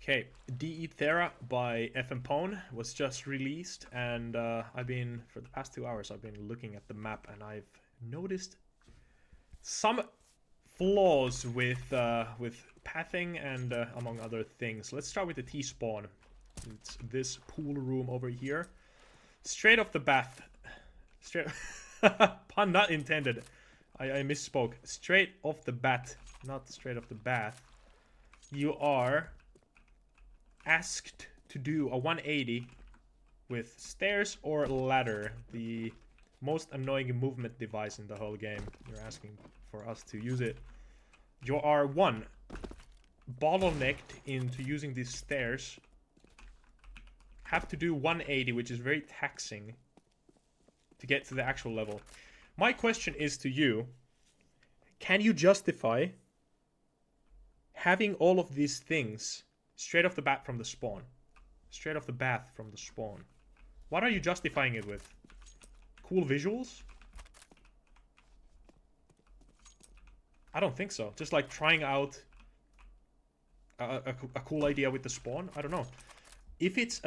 Okay, DE Thera by FM Pone was just released, and for the past 2 hours, I've been looking at the map, and I've noticed some flaws with pathing and among other things. Let's start with the T-spawn. It's this pool room over here. Straight off the bat, pun not intended. I misspoke. Straight off the bat, not straight off the bath. You are asked to do a 180 with stairs or ladder, the most annoying movement device in the whole game. You're asking for us to use it. You are bottlenecked into using these stairs. Have to do 180, which is very taxing to get to the actual level. My question is to you, can you justify having all of these things straight off the bat from the spawn? Straight off the bath from the spawn. What are you justifying it with? Cool visuals? I don't think so. Just like trying out a cool idea with the spawn? I don't know. If it's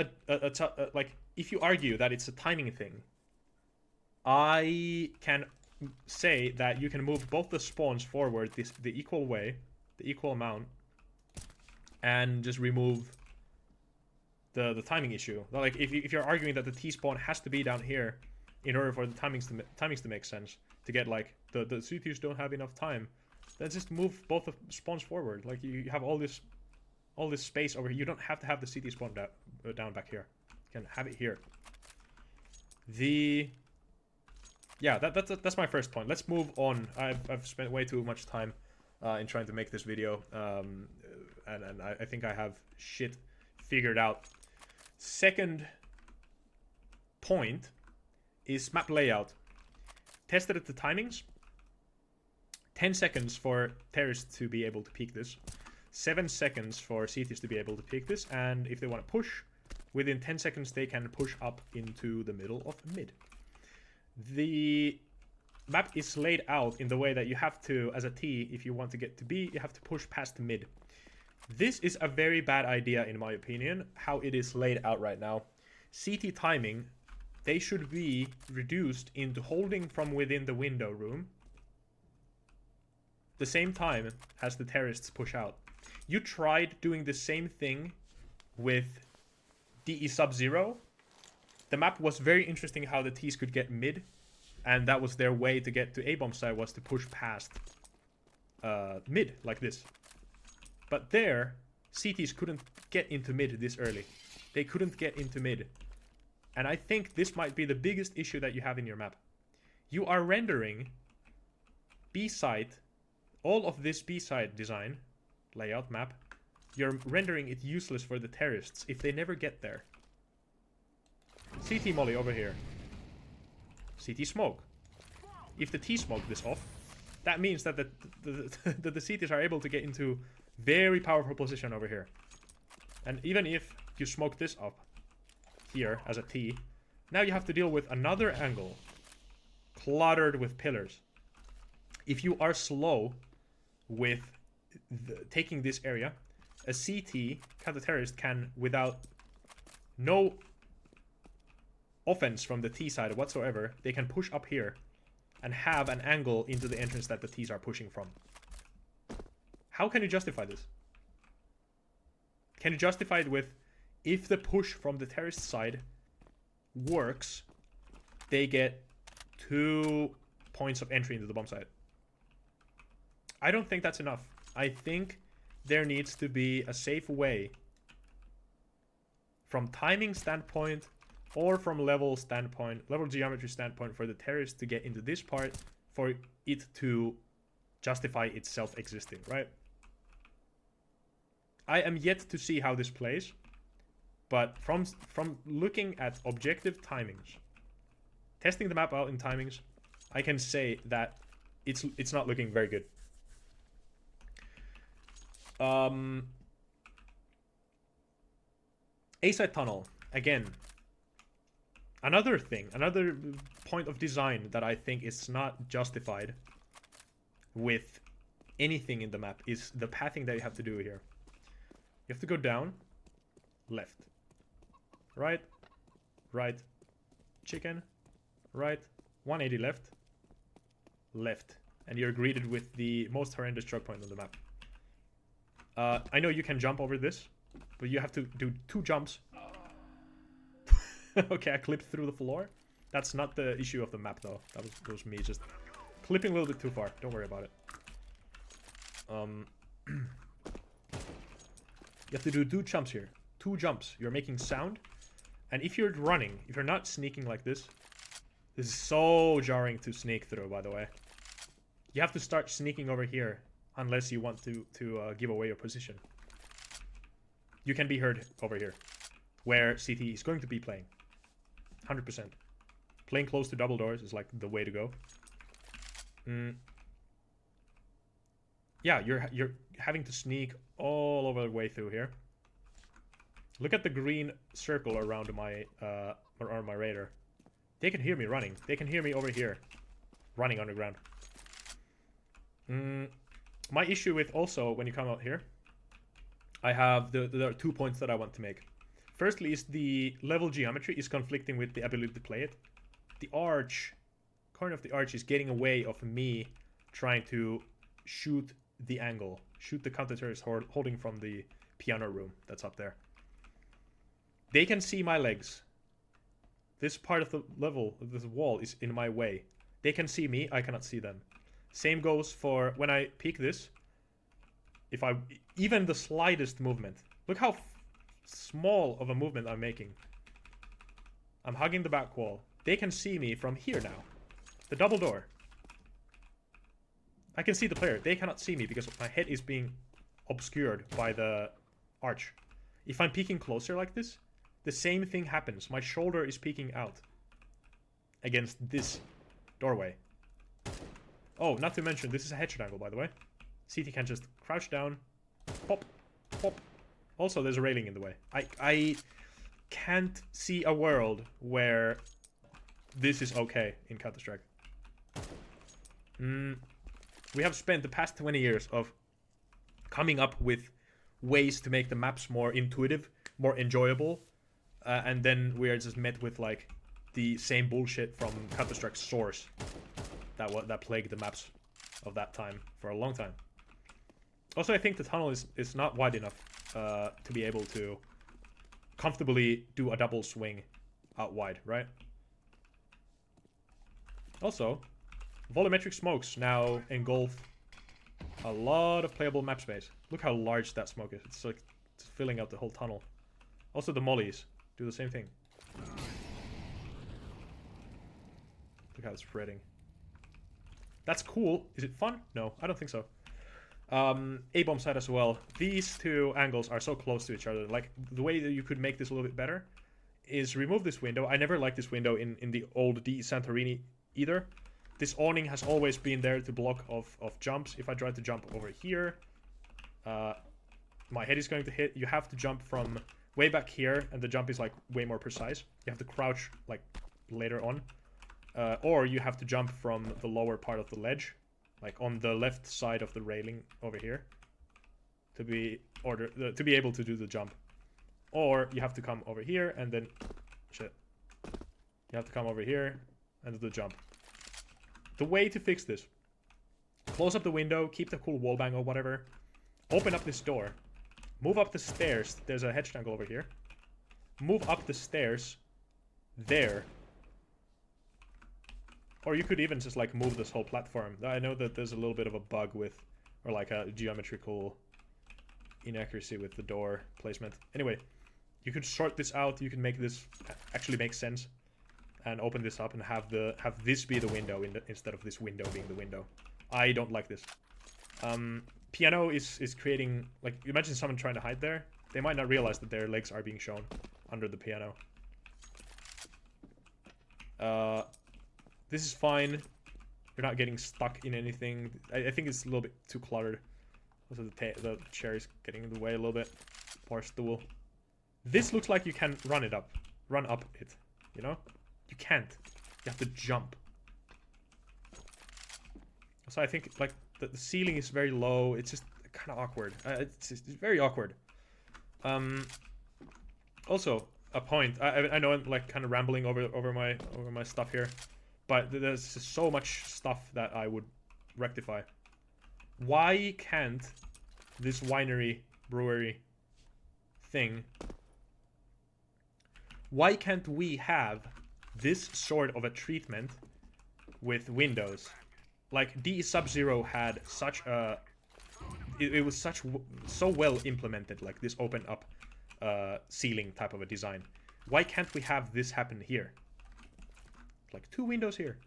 like, if you argue that it's a timing thing, I can say that you can move both the spawns forward the equal way, the equal amount, and just remove the timing issue. Like, if you're arguing that the T-spawn has to be down here in order for the timings to make sense, to get, like, the CTs don't have enough time, then just move both the spawns forward. Like, you have all this space over here. You don't have to have the CT spawn down back here. You can have it here. Yeah, that's my first point. Let's move on. I've spent way too much time in trying to make this video, and I think I have shit figured out. Second point is map layout. Tested at the timings. 10 seconds for terrorists to be able to peek this. 7 seconds for CTs to be able to peek this, and if they want to push, within 10 seconds they can push up into the middle of mid. The map is laid out in the way that you have to, as a T, if you want to get to B, you have to push past mid. This is a very bad idea, in my opinion, how it is laid out right now. CT timing, they should be reduced into holding from within the window room the same time as the terrorists push out. You tried doing the same thing with DE Sub-Zero. The map was very interesting how the Ts could get mid, and that was their way to get to A-bombsite, was to push past mid, like this. But there, CTs couldn't get into mid this early. They couldn't get into mid. And I think this might be the biggest issue that you have in your map. You are rendering B-site, all of this B-site design, layout map, you're rendering it useless for the terrorists if they never get there. CT molly over here. CT smoke. If the T smoke this off, that means that the CTs are able to get into very powerful position over here. And even if you smoke this up here as a T, now you have to deal with another angle cluttered with pillars. If you are slow with taking this area, a CT, counter-terrorist, can, without no offense from the T side whatsoever, they can push up here and have an angle into the entrance that the Ts are pushing from. How can you justify this? Can you justify it with, if the push from the terrorist side works, they get 2 points of entry into the bomb site? I don't think that's enough. I think there needs to be a safe way, from timing standpoint or from level standpoint, level geometry standpoint, for the terrorists to get into this part, for it to justify itself existing, right? I am yet to see how this plays, but from looking at objective timings, testing the map out in timings, I can say that it's not looking very good. A-side tunnel, again, another thing, another point of design that I think is not justified with anything in the map is the pathing that you have to do here. You have to go down, left. Right. Right. Chicken. Right. 180 left. Left. And you're greeted with the most horrendous choke point on the map. I know you can jump over this, but you have to do 2 jumps. Okay, I clipped through the floor. That's not the issue of the map, though. That was me just clipping a little bit too far. Don't worry about it. You have to do 2 jumps here. 2 jumps. You're making sound. And if you're running, if you're not sneaking like this is so jarring to sneak through, by the way. You have to start sneaking over here unless you want to give away your position. You can be heard over here, where CT is going to be playing. 100%. Playing close to double doors is like the way to go. Yeah, you're having to sneak all over the way through here. Look at the green circle around my my radar. They can hear me running. They can hear me over here, running underground. My issue with also when you come out here, I have there are 2 points that I want to make. Firstly, is the level geometry is conflicting with the ability to play it. The arch, corner of the arch, is getting away of me trying to shoot the angle, shoot the counter-terrorist holding from the piano room that's up there. They can see my legs. This part of the level, this wall, is in my way. They can see me, I cannot see them. Same goes for when I peek this. If I even the slightest movement, look how small of a movement I'm making. I'm hugging the back wall. They can see me from here now. The double door. I can see the player. They cannot see me because my head is being obscured by the arch. If I'm peeking closer like this, the same thing happens. My shoulder is peeking out against this doorway. Oh, not to mention, this is a headshot angle, by the way. CT can just crouch down, pop, pop. Also, there's a railing in the way. I can't see a world where this is okay in Counter-Strike. We have spent the past 20 years of coming up with ways to make the maps more intuitive, more enjoyable, and then we are just met with like the same bullshit from Counter-Strike's source that plagued the maps of that time for a long time. Also, I think the tunnel is not wide enough to be able to comfortably do a double swing out wide, right? Also, volumetric smokes now engulf a lot of playable map space. Look how large that smoke is. It's like it's filling out the whole tunnel. Also, the mollies do the same thing. Look how it's spreading. That's cool. Is it fun? No, I don't think so. A-bombsite as well. These 2 angles are so close to each other. Like, the way that you could make this a little bit better is remove this window. I never liked this window in the old D Santorini either. This awning has always been there to block off jumps. If I try to jump over here, my head is going to hit. You have to jump from way back here, and the jump is like way more precise. You have to crouch like later on. Or you have to jump from the lower part of the ledge, like on the left side of the railing over here, to be able to do the jump. Or you have to come over here and then shit. You have to come over here and do the jump. The way to fix this: close up the window, keep the cool wall bang or whatever, open up this door, move up the stairs. There's a hedge angle over here. Move up the stairs there. Or you could even just like move this whole platform. I know that there's a little bit of a bug with, or like a geometrical inaccuracy with the door placement. Anyway, you could sort this out. You can make this actually make sense, and open this up and have this be the window instead of this window being the window. I don't like this. Piano is creating, like, imagine someone trying to hide there. They might not realize that their legs are being shown under the piano. This is fine. You're not getting stuck in anything. I think it's a little bit too cluttered. Also, the chair is getting in the way a little bit. Poor stool. This looks like you can run up it. You know? You can't. You have to jump. So I think like the ceiling is very low. It's just kind of awkward. It's very awkward. Also, a point. I know I'm like kind of rambling over my stuff here, but there's just so much stuff that I would rectify. Why can't this winery brewery thing? Why can't we have this sort of a treatment with windows? Like D Sub-Zero had such a, it was so well implemented, like this open up ceiling type of a design. Why can't we have this happen here? Like 2 windows here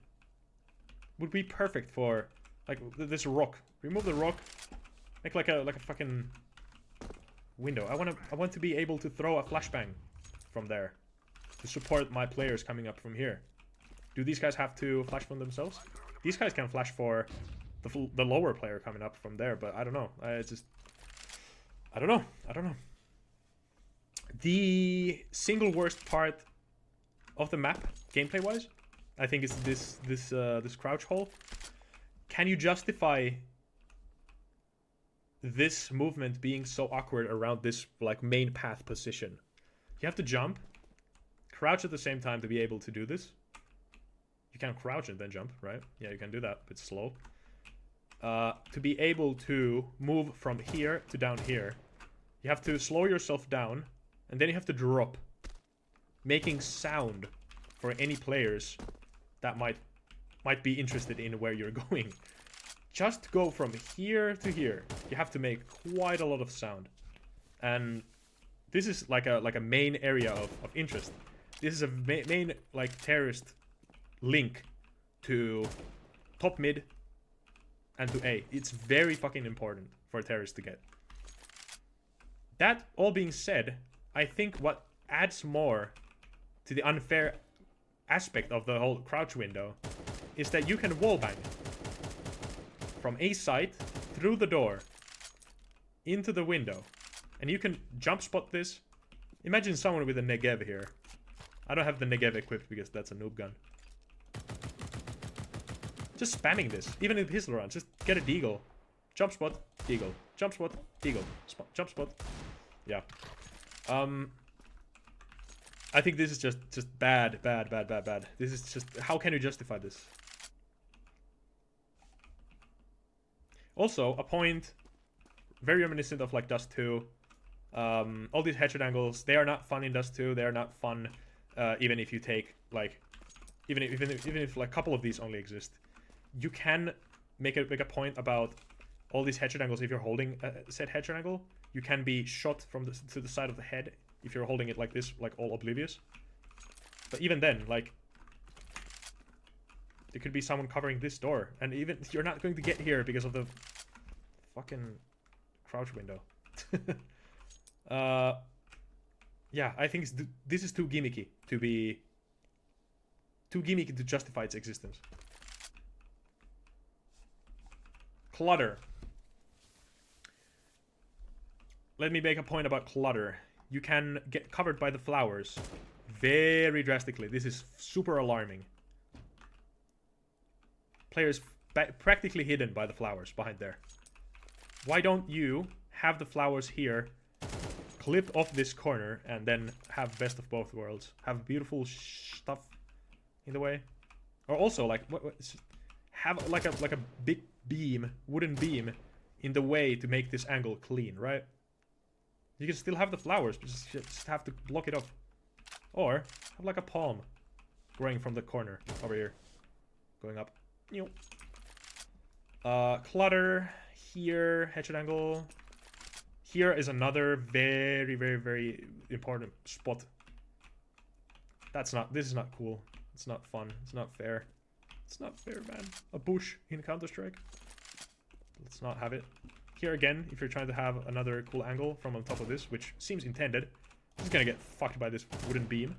would be perfect for like this rock. Remove the rock, make like a fucking window. I want to be able to throw a flashbang from there to support my players coming up from here. Do these guys have to flash from themselves? These guys can flash for the lower player coming up from there, but I don't know. It's just, I don't know. The single worst part of the map, gameplay-wise, I think is this crouch hole. Can you justify this movement being so awkward around this like main path position? You have to jump, crouch at the same time to be able to do this. You can crouch and then jump, right? Yeah, you can do that, but it's slow. To be able to move from here to down here, you have to slow yourself down, and then you have to drop, making sound for any players that might be interested in where you're going. Just go from here to here. You have to make quite a lot of sound, and this is like a main area of interest. This is a main like terrorist link to top mid and to A. It's very fucking important for terrorists to get. That all being said, I think what adds more to the unfair aspect of the whole crouch window is that you can wallbang from A site through the door into the window, and you can jump spot this. Imagine someone with a Negev here. I don't have the Negev equipped because that's a noob gun. Just spamming this, even in pistol rounds. Just get a deagle, jump spot, deagle, jump spot, deagle, jump spot. Yeah. I think this is just bad. This is just, how can you justify this? Also, a point very reminiscent of like Dust 2. All these headshot angles, they are not fun in Dust 2. They are not fun even if you take like, even if like a couple of these only exist. You can make a point about all these headshot angles. If you're holding a set headshot angle, you can be shot from to the side of the head if you're holding it like this, like all oblivious. But even then, like, there could be someone covering this door, and even you're not going to get here because of the fucking crouch window. Yeah, I think this is too gimmicky to justify its existence. Clutter. Let me make a point about clutter. You can get covered by the flowers very drastically. This is super alarming. Players practically hidden by the flowers behind there. Why don't you have the flowers here, clip off this corner, and then have best of both worlds? Have beautiful stuff in the way, or also like have like a big beam, wooden beam, in the way to make this angle clean, right? You can still have the flowers, but just have to block it off. Or have like a palm growing from the corner over here, going up. Clutter here, headshot angle. Here is another very important spot. This is not cool. It's not fun. It's not fair. It's not fair, man. A bush in Counter-Strike. Let's not have it. Here again, if you're trying to have another cool angle from on top of this, which seems intended, this is gonna get fucked by this wooden beam.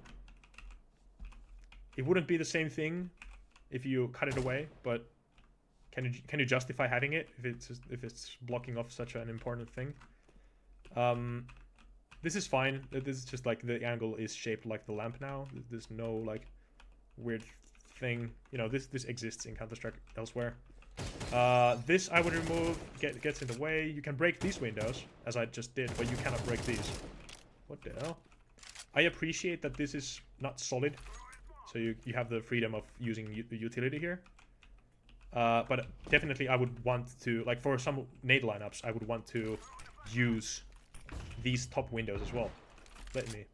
It wouldn't be the same thing if you cut it away, but can you justify having it if it's blocking off such an important thing? This is fine. This is just like the angle is shaped like the lamp now. There's no like weird thing. You know, this exists in Counter-Strike elsewhere. This I would remove. Gets in the way. You can break these windows, as I just did, but you cannot break these. What the hell? I appreciate that this is not solid, so you have the freedom of using utility here. But definitely I would want to, like for some nade lineups, I would want to use these top windows as well. Let me.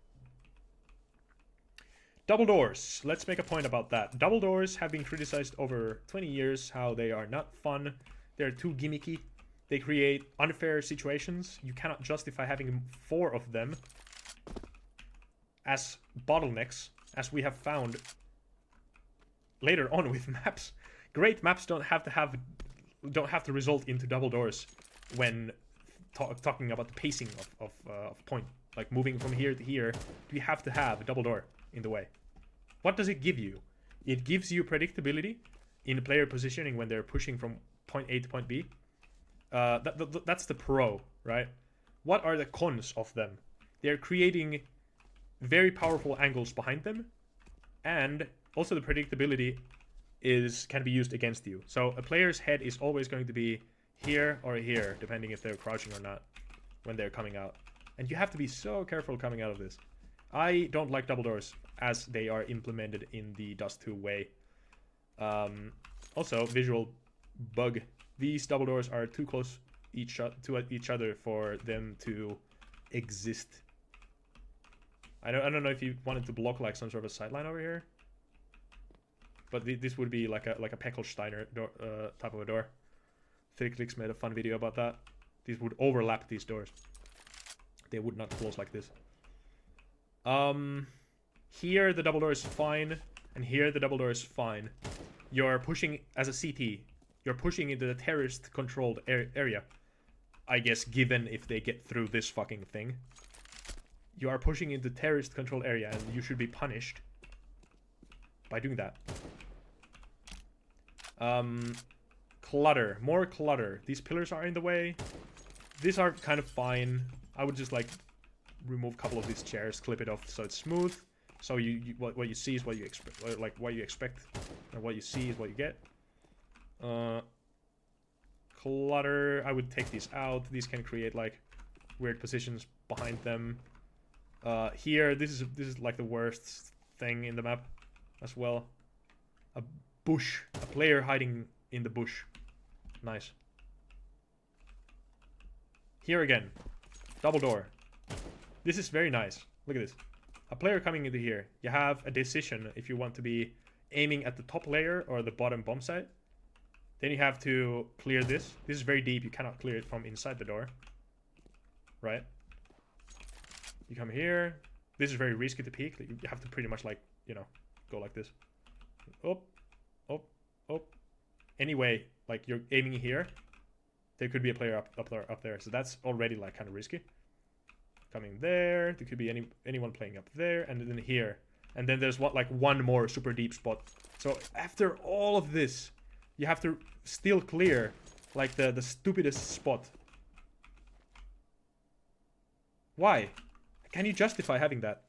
Double doors. Let's make a point about that. Double doors have been criticized over 20 years, how they are not fun. They're too gimmicky. They create unfair situations. You cannot justify having 4 of them as bottlenecks, as we have found later on with maps. Great maps don't have to result into double doors when talking about the pacing of point. Like moving from here to here, you have to have a double door in the way. What does it give you? It gives you predictability in player positioning when they're pushing from point A to point B. That's the pro, right? What are the cons of them? They're creating very powerful angles behind them, and also the predictability can be used against you. So a player's head is always going to be here or here, depending if they're crouching or not when they're coming out. And you have to be so careful coming out of this. I don't like double doors as they are implemented in the Dust 2 way. Also, visual bug. These double doors are too close to each other for them to exist. I don't know if you wanted to block like some sort of a sideline over here, but this would be like a Peckelsteiner door, type of a door. Thicklicks made a fun video about that. These would overlap these doors. They would not close like this. Here the double door is fine, and here the double door is fine. You're pushing as a CT. You're pushing into the terrorist-controlled area. I guess given if they get through this fucking thing. You are pushing into terrorist-controlled area, and you should be punished by doing that. Clutter. More clutter. These pillars are in the way. These are kind of fine. I would just like remove a couple of these chairs, clip it off so it's smooth. So what you see is what you expect, like what you expect, and what you see is what you get. Clutter. I would take these out. These can create like weird positions behind them. Here, this is like the worst thing in the map as well. A bush. A player hiding in the bush. Nice. Here again. Double door. This is very nice. Look at this. A player coming into here. You have a decision if you want to be aiming at the top layer or the bottom bomb site. Then you have to clear this. This is very deep. You cannot clear it from inside the door. Right? You come here. This is very risky to peek. You have to pretty much like, you know, go like this. Up, up, up. Anyway, like you're aiming here. There could be a player up there. So that's already like kind of risky. Coming there. There could be anyone playing up there. And then here. And then there's like one more super deep spot. So after all of this, you have to still clear like the stupidest spot. Why? Can you justify having that?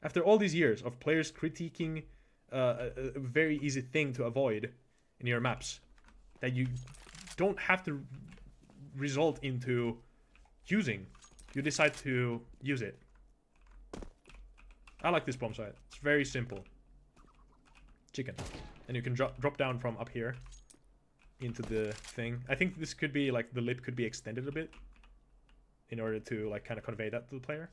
After all these years of players critiquing a very easy thing to avoid in your maps, that you don't have to result into using, you decide to use it. I like this bomb site. It's very simple. Chicken. And you can drop down from up here into the thing. I think this could be like the lip could be extended a bit in order to like kind of convey that to the player.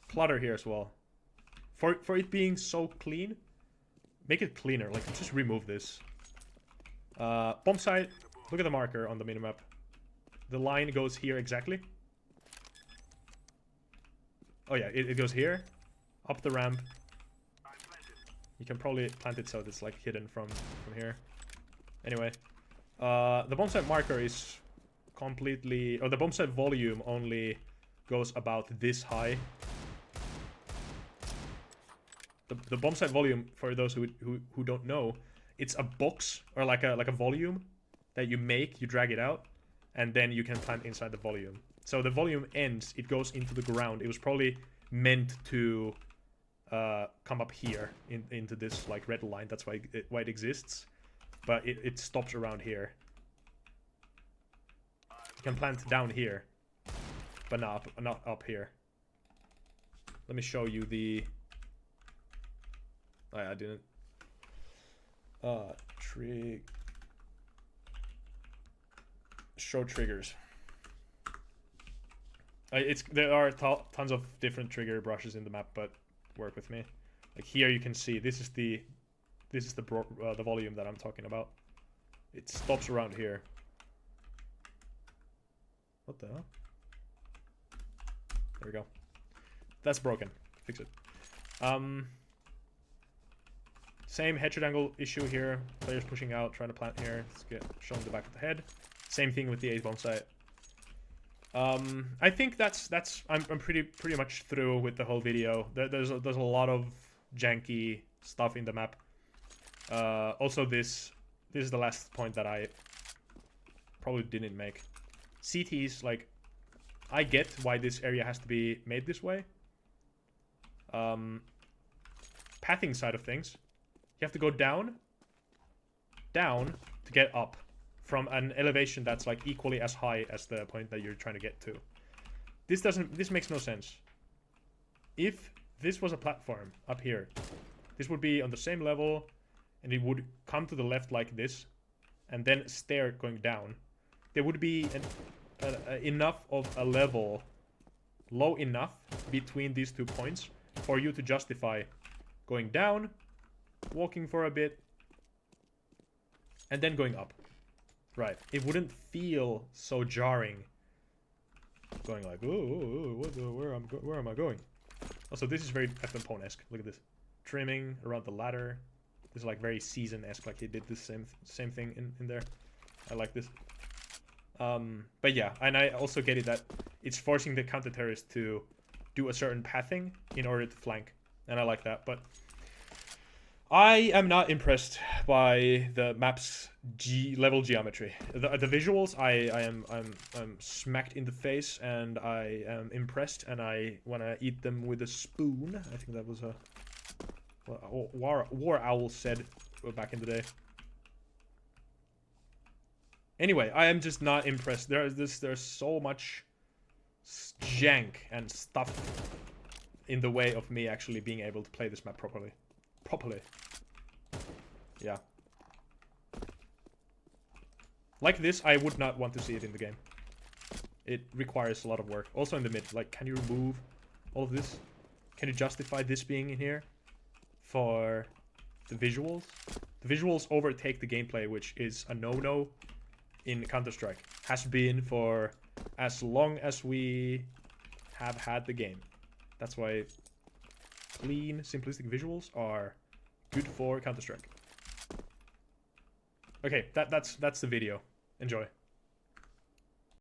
Clutter here as well. For it being so clean, make it cleaner. Like just remove this. Bomb site. Look at the marker on the minimap. The line goes here exactly. Oh yeah, it goes here, up the ramp. You can probably plant it so it's like hidden from here. Anyway, the bomb site marker is completely, or the bomb site volume only goes about this high. The bomb site volume, for those who don't know, it's a box or like a volume that you make, you drag it out, and then you can plant inside the volume. So the volume ends, it goes into the ground. It was probably meant to come up here into this like red line. That's why it exists. But it stops around here. You can plant down here. but not up here. Let me show you the... I didn't... Show triggers. There are tons of different trigger brushes in the map, but work with me. Like here you can see this is the volume that I'm talking about. It stops around here. What the hell? There we go. That's broken. Fix it. Same head angle issue here. Players pushing out, trying to plant here. Let's get showing the back of the head. Same thing with the 8-bomb site. I think I'm pretty much through with the whole video. There's a lot of janky stuff in the map. Also this is the last point that I probably didn't make. CTs, like, I get why this area has to be made this way. Pathing side of things, you have to go down to get up from an elevation that's like equally as high as the point that you're trying to get to. This makes no sense. If this was a platform up here, this would be on the same level, and it would come to the left like this, and then stair going down. There would be enough of a level, low enough between these 2 points for you to justify going down, walking for a bit, and then going up. Right. It wouldn't feel so jarring. Going like, where am I going? Also, this is very FMPone-esque. Look at this. Trimming around the ladder. This is like very season-esque, like he did the same thing in there. I like this. But yeah, and I also get it that it's forcing the counter-terrorist to do a certain pathing in order to flank. And I like that, but I am not impressed by the map's level geometry. The visuals, I'm smacked in the face, and I am impressed, and I want to eat them with a spoon. I think that was a War Owl said back in the day. Anyway, I am just not impressed. There's so much jank and stuff in the way of me actually being able to play this map properly. Yeah. Like this, I would not want to see it in the game. It requires a lot of work. Also in the mid, like, can you remove all of this? Can you justify this being in here for the visuals? The visuals overtake the gameplay, which is a no-no in Counter-Strike. Has been for as long as we have had the game. That's why clean, simplistic visuals are good for Counter-Strike. Okay, that's the video. Enjoy.